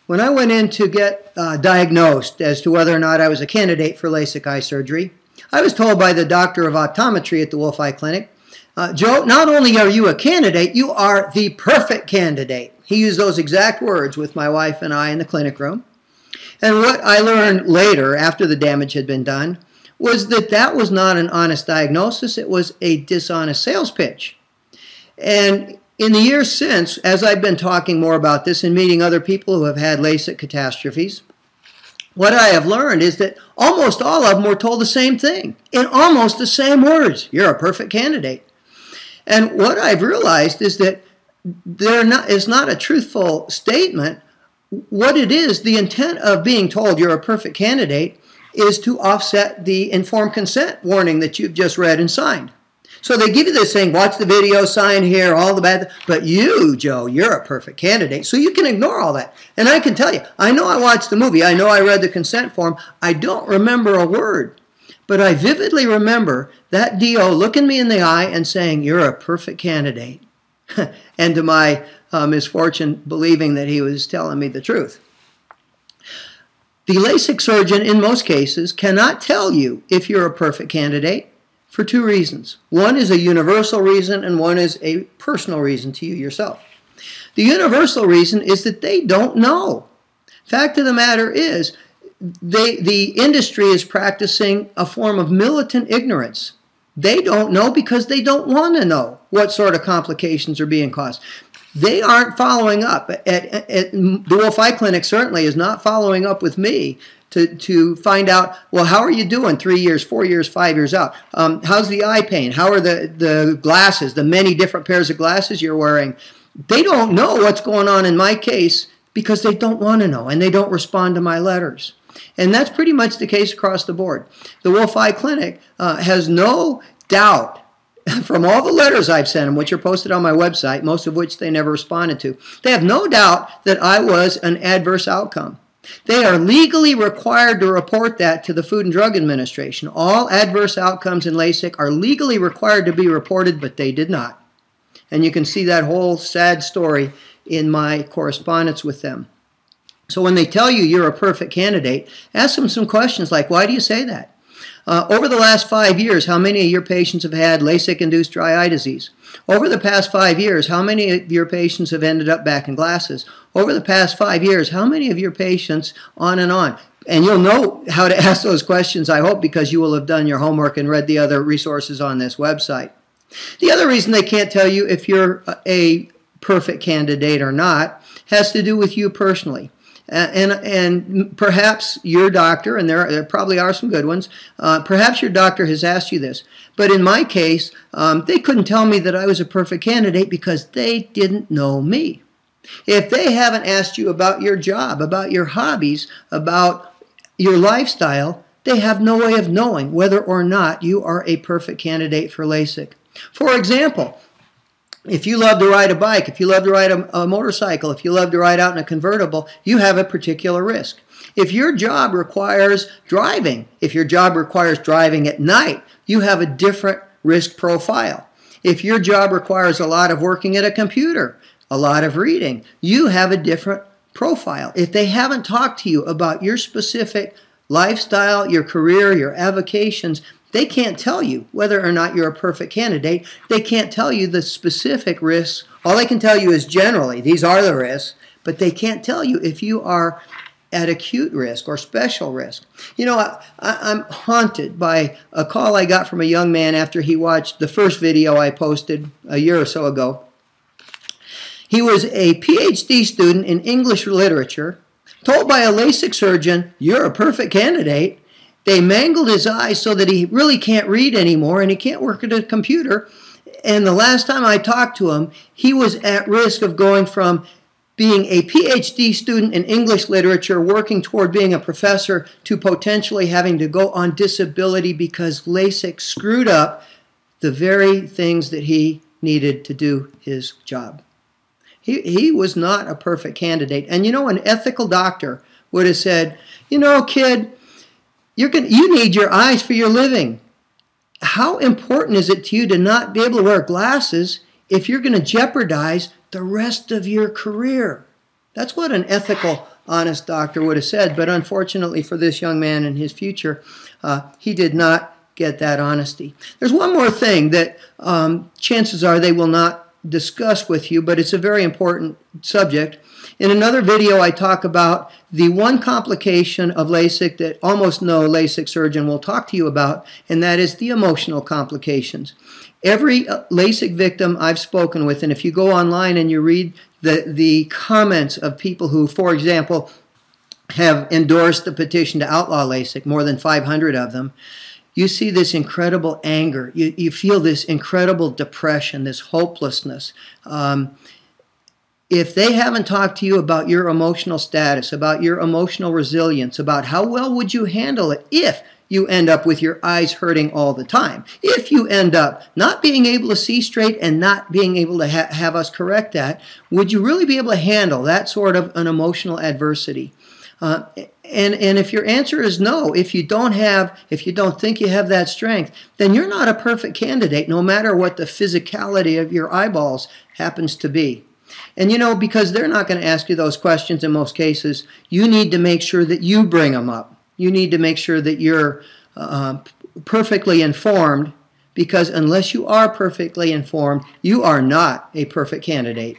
When I went in to get diagnosed as to whether or not I was a candidate for LASIK eye surgery, I was told by the doctor of optometry at the Wolfe Eye Clinic, Joe, not only are you a candidate, you are the perfect candidate. He used those exact words with my wife and I in the clinic room. And what I learned later, after the damage had been done, was that that was not an honest diagnosis. It was a dishonest sales pitch. And in the years since, as I've been talking more about this and meeting other people who have had LASIK catastrophes, what I have learned is that almost all of them were told the same thing in almost the same words. You're a perfect candidate. And what I've realized is that it's not a truthful statement. What it is, the intent of being told you're a perfect candidate is to offset the informed consent warning that you've just read and signed. So they give you this thing, watch the video, sign here, all the bad, but you, Joe, you're a perfect candidate. So you can ignore all that. And I can tell you, I know I watched the movie, I know I read the consent form, I don't remember a word, but I vividly remember that DO looking me in the eye and saying, you're a perfect candidate. And to my misfortune, believing that he was telling me the truth. The LASIK surgeon, in most cases, cannot tell you if you're a perfect candidate for two reasons. One is a universal reason, and one is a personal reason to you yourself. The universal reason is that they don't know. Fact of the matter is, the industry is practicing a form of militant ignorance. They don't know because they don't want to know what sort of complications are being caused. They aren't following up. The Wolfe Eye Clinic certainly is not following up with me to find out, well, how are you doing 3 years, 4 years, 5 years out? How's the eye pain? How are the glasses, the many different pairs of glasses you're wearing? They don't know what's going on in my case because they don't want to know, and they don't respond to my letters. And that's pretty much the case across the board. The Wolfe Eye Clinic has no doubt from all the letters I've sent them, which are posted on my website, most of which they never responded to, they have no doubt that I was an adverse outcome. They are legally required to report that to the Food and Drug Administration. All adverse outcomes in LASIK are legally required to be reported, but they did not. And you can see that whole sad story in my correspondence with them. So when they tell you you're a perfect candidate, ask them some questions like, why do you say that? Over the last 5 years, how many of your patients have had LASIK-induced dry eye disease? Over the past 5 years, how many of your patients have ended up back in glasses? Over the past 5 years, how many of your patients on and on? And you'll know how to ask those questions, I hope, because you will have done your homework and read the other resources on this website. The other reason they can't tell you if you're a perfect candidate or not has to do with you personally. And perhaps your doctor, and there probably are some good ones, perhaps your doctor has asked you this. But in my case, they couldn't tell me that I was a perfect candidate because they didn't know me. If they haven't asked you about your job, about your hobbies, about your lifestyle, they have no way of knowing whether or not you are a perfect candidate for LASIK. For example, if you love to ride a bike, if you love to ride a motorcycle, if you love to ride out in a convertible, you have a particular risk. If your job requires driving, if your job requires driving at night, you have a different risk profile. If your job requires a lot of working at a computer, a lot of reading, you have a different profile. If they haven't talked to you about your specific lifestyle, your career, your avocations, they can't tell you whether or not you're a perfect candidate. They can't tell you the specific risks. All they can tell you is generally, these are the risks, but they can't tell you if you are at acute risk or special risk. You know, I'm haunted by a call I got from a young man after he watched the first video I posted a year or so ago. He was a PhD student in English literature, told by a LASIK surgeon, you're a perfect candidate. They mangled his eyes so that he really can't read anymore and he can't work at a computer. And the last time I talked to him, he was at risk of going from being a PhD student in English literature, working toward being a professor, to potentially having to go on disability because LASIK screwed up the very things that he needed to do his job. He was not a perfect candidate. And you know, an ethical doctor would have said, you know, kid, you need your eyes for your living. How important is it to you to not be able to wear glasses if you're going to jeopardize the rest of your career? That's what an ethical honest doctor would have said. But unfortunately for this young man and his future, he did not get that honesty. There's one more thing that chances are they will not discuss with you, but it's a very important subject. In another video, I talk about the one complication of LASIK that almost no LASIK surgeon will talk to you about, and that is the emotional complications. Every LASIK victim I've spoken with, and if you go online and you read the comments of people who, for example, have endorsed the petition to outlaw LASIK, more than 500 of them, you see this incredible anger. You feel this incredible depression, this hopelessness. If they haven't talked to you about your emotional status, about your emotional resilience, about how well would you handle it if you end up with your eyes hurting all the time, if you end up not being able to see straight and not being able to have us correct that, would you really be able to handle that sort of an emotional adversity? And if your answer is no, if you don't think you have that strength, then you're not a perfect candidate, no matter what the physicality of your eyeballs happens to be. And you know, because they're not going to ask you those questions in most cases, you need to make sure that you bring them up. You need to make sure that you're perfectly informed, because unless you are perfectly informed, you are not a perfect candidate.